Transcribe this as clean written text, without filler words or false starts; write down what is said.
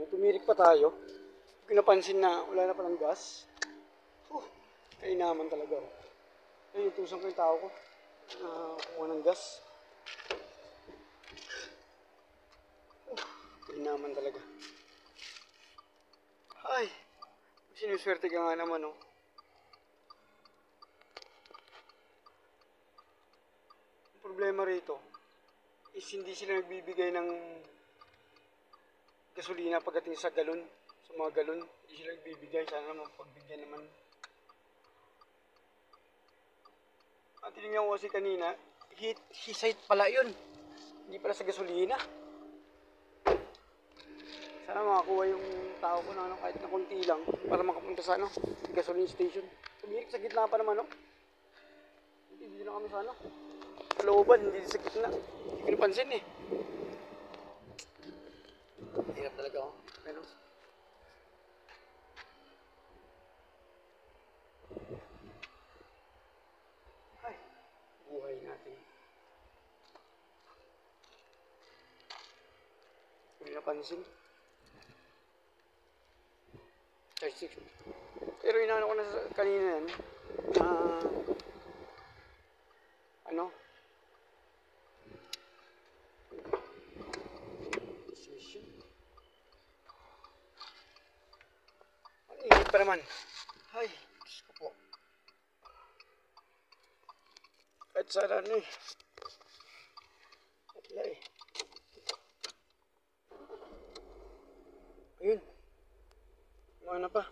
tumirik pa tayo. Hindi ko napansin na wala na palang gas. Kainaman talaga. Ayun, tusan ko yung tao ko. Kumuha ng gas. Kainaman talaga. Ay, sinuswerte ka nga naman, oh. Ang problema rito is hindi sila nagbibigay ng gasolina pagdating sa galon. Sa mga galon, hindi sila nagbibigay. Sana naman pagbigyan naman. At tinignan ko kasi kanina, hisite pala yun. Hindi pala sa gasolina. Sana makakuha yung tao ko na kahit na konti lang para makapunta sa gasoline station. Tumirik sa gitna pa naman, no? Hindi na kami sa sa looban, hindi sa gitna. Hindi ko napansin eh. Hirap talaga ako. Pero ay, buhay natin. Hindi napansin. Pero inaano ko na kanina yan na ang init pa naman. Ay, Diyos ko po. Kahit sana eh. Wala eh. Ayun. Ano pa?